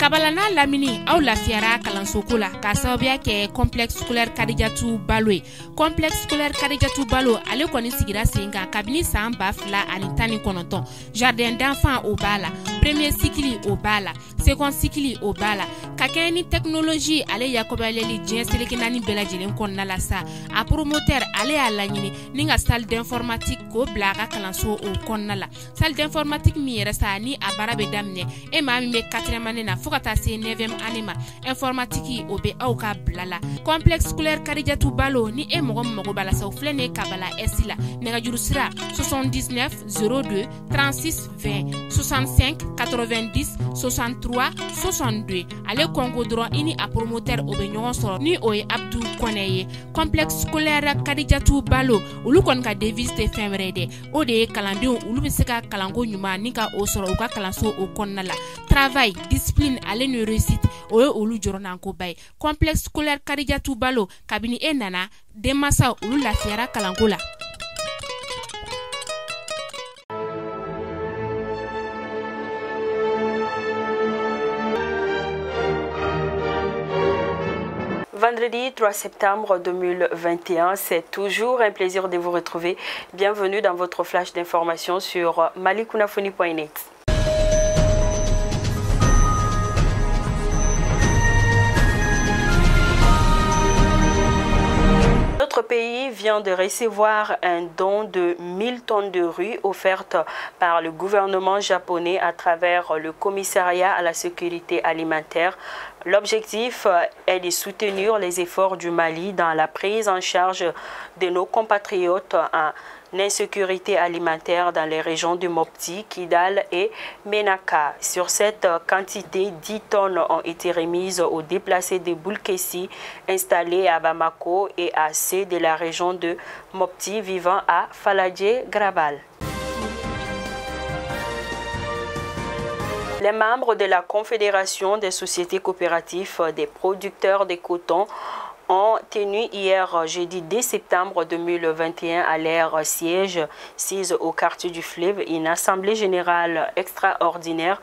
Kabalana lamini aw lafiyara kalanso la ka sababuya kɛ complexe scolaire Kadijatu Balo ye. Complexe scolaire Kadijatu Balo ale kɔni sigira sen kan kabini san 2019. Jardin d'enfants o b'a la, premier cycle o b'a la, second cycle o b'a la. Ka kɛ ni technologie ale yakubayali diɲɛ seleke naani bɛɛ lajɛlen kɔnɔna la sa. A promoteur ale y'a laɲini ni ka salle d'informatique ko bila a ka kalanso o kɔnɔna la. Salle d'informatique min yɛrɛ sa ni a baara bɛ daminɛ e maa min bɛ 4e année na fo ka taa se 9e année ma informatique o bɛ aw ka bila la. Complexe scolaire Kadijatu Balo ni e mɔgɔ mago b'a la sa o filɛ nin ye Kabala S la nɛgɛjuru sira 79 02 36 20 65 90 63 62 ale kɔnko dɔrɔn i ni a promoteur o bɛ ɲɔgɔn sɔrɔ ni o ye Abdou Kɔnɛ ye. Complexe scolaire Kadijatu Balo olu kɔni ka devise tɛ fɛn wɛrɛ dɛ o de ye kalandenw olu bɛ se ka kalanko ɲuman ni ka o sɔrɔ u ka kalanso o kɔnɔna la. Travail, discipline ale ni réussite o ye olu jɔrɔnanko ba ye. Complexe scolaire Kadijatu Balo kabini e nana denmansaw olu lafiyara kalanko la. Vendredi 3 septembre 2021, c'est toujours un plaisir de vous retrouver. Bienvenue dans votre flash d'information sur malikunafoni.net. Notre pays vient de recevoir un don de 1000 tonnes de riz offertes par le gouvernement japonais à travers le commissariat à la sécurité alimentaire. L'objectif est de soutenir les efforts du Mali dans la prise en charge de nos compatriotes en insécurité alimentaire dans les régions de Mopti, Kidal et Menaka. Sur cette quantité, 10 tonnes ont été remises aux déplacés de Boulkessi installés à Bamako et à ceux de la région de Mopti vivant à Faladje-Grabal. Les membres de la Confédération des sociétés coopératives des producteurs de coton ont tenu hier jeudi 10 septembre 2021 à leur siège 6 au quartier du Fleuve une assemblée générale extraordinaire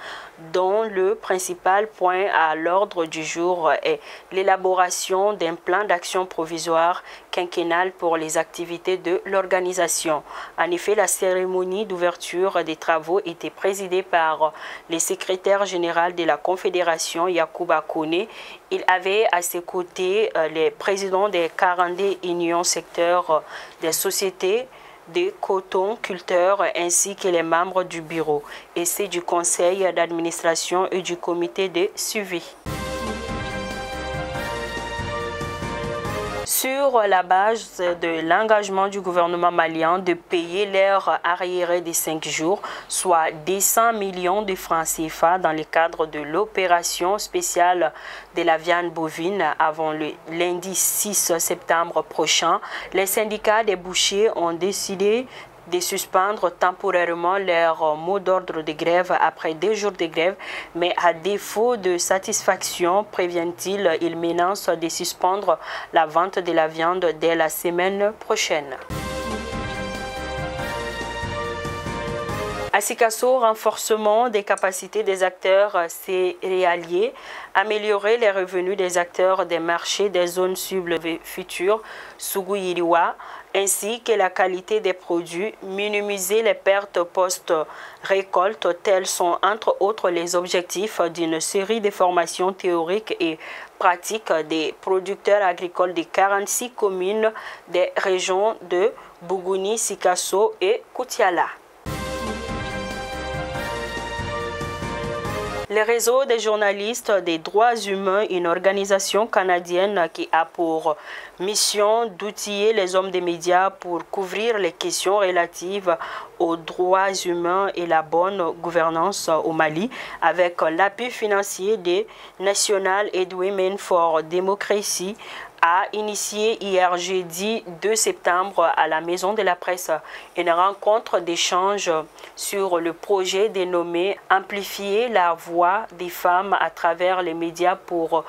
dont le principal point à l'ordre du jour est l'élaboration d'un plan d'action provisoire quinquennal pour les activités de l'organisation. En effet, la cérémonie d'ouverture des travaux était présidée par le secrétaire général de la Confédération, Yacouba Kone. Il avait à ses côtés les présidents des 42 unions secteurs des sociétés des coton-culteurs ainsi que les membres du bureau et c'est du conseil d'administration et du comité de suivi. Sur la base de l'engagement du gouvernement malien de payer leur arriéré de 5 jours, soit 200 millions de francs CFA dans le cadre de l'opération spéciale de la viande bovine avant le lundi 6 septembre prochain, les syndicats des bouchers ont décidé de suspendre temporairement leur mot d'ordre de grève après 2 jours de grève, mais à défaut de satisfaction, prévient-il, il menace de suspendre la vente de la viande dès la semaine prochaine. À Sikasso, renforcement des capacités des acteurs céréaliers, améliorer les revenus des acteurs des marchés des zones cibles futures, Sougou-Yiriwa, ainsi que la qualité des produits, minimiser les pertes post-récolte, tels sont entre autres les objectifs d'une série de formations théoriques et pratiques des producteurs agricoles de 46 communes des régions de Bougouni, Sikasso et Koutiala. Le réseau des journalistes des droits humains, une organisation canadienne qui a pour mission d'outiller les hommes des médias pour couvrir les questions relatives aux droits humains et la bonne gouvernance au Mali, avec l'appui financier des National Aid Women for Democracy, a initié hier jeudi 2 septembre à la Maison de la Presse une rencontre d'échange sur le projet dénommé « Amplifier la voix des femmes à travers les médias pour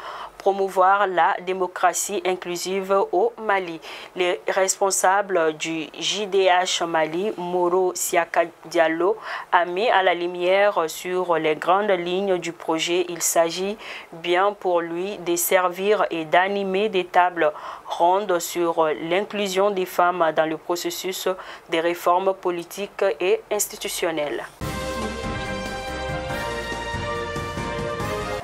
promouvoir la démocratie inclusive au Mali. Les responsables du JDH Mali, Moro Siaka Diallo, a mis à la lumière sur les grandes lignes du projet. Il s'agit bien pour lui de servir et d'animer des tables rondes sur l'inclusion des femmes dans le processus des réformes politiques et institutionnelles.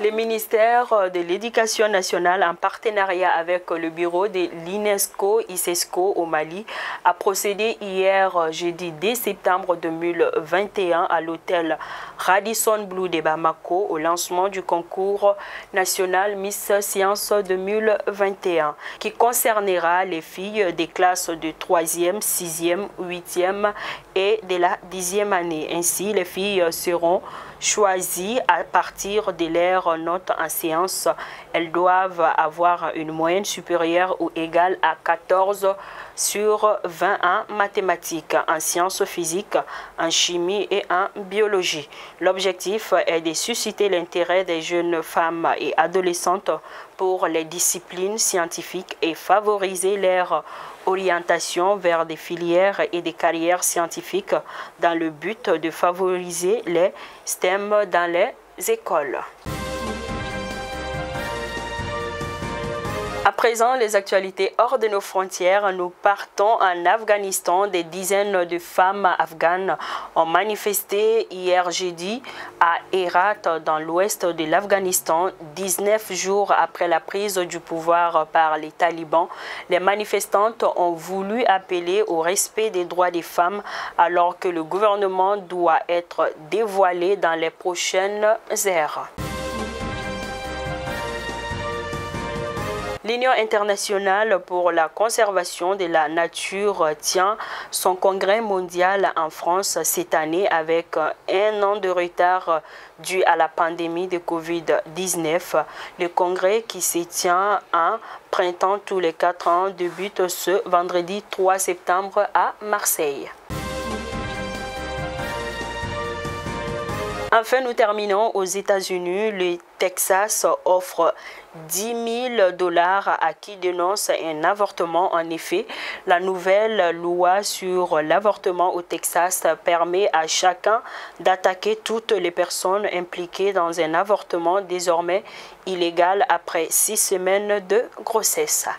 Le ministère de l'Éducation nationale, en partenariat avec le bureau de l'UNESCO-ICESCO au Mali, a procédé hier, jeudi 10 septembre 2021, à l'hôtel Radisson Blu de Bamako au lancement du concours national Miss Science 2021, qui concernera les filles des classes de 3e, 6e, 8e et de la 10e année. Ainsi, les filles seront choisies à partir de leurs notes en sciences. Elles doivent avoir une moyenne supérieure ou égale à 14 sur 20 en mathématiques, en sciences physiques, en chimie et en biologie. L'objectif est de susciter l'intérêt des jeunes femmes et adolescentes pour les disciplines scientifiques et favoriser leur orientation vers des filières et des carrières scientifiques dans le but de favoriser les STEM dans les écoles. À présent, les actualités hors de nos frontières. Nous partons en Afghanistan. Des dizaines de femmes afghanes ont manifesté hier jeudi à Herat, dans l'ouest de l'Afghanistan, 19 jours après la prise du pouvoir par les talibans. Les manifestantes ont voulu appeler au respect des droits des femmes alors que le gouvernement doit être dévoilé dans les prochaines heures. L'Union internationale pour la conservation de la nature tient son congrès mondial en France cette année avec un an de retard dû à la pandémie de Covid-19. Le congrès qui se tient en printemps tous les 4 ans débute ce vendredi 3 septembre à Marseille. Enfin, nous terminons aux États-Unis. Le Texas offre $10 000 à qui dénonce un avortement. En effet, la nouvelle loi sur l'avortement au Texas permet à chacun d'attaquer toutes les personnes impliquées dans un avortement désormais illégal après 6 semaines de grossesse.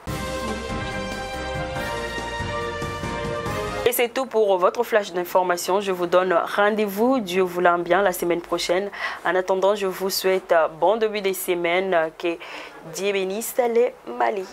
Et c'est tout pour votre flash d'information. Je vous donne rendez-vous, Dieu voulant bien, la semaine prochaine. En attendant, je vous souhaite bon début de semaine. Que Dieu bénisse le Mali.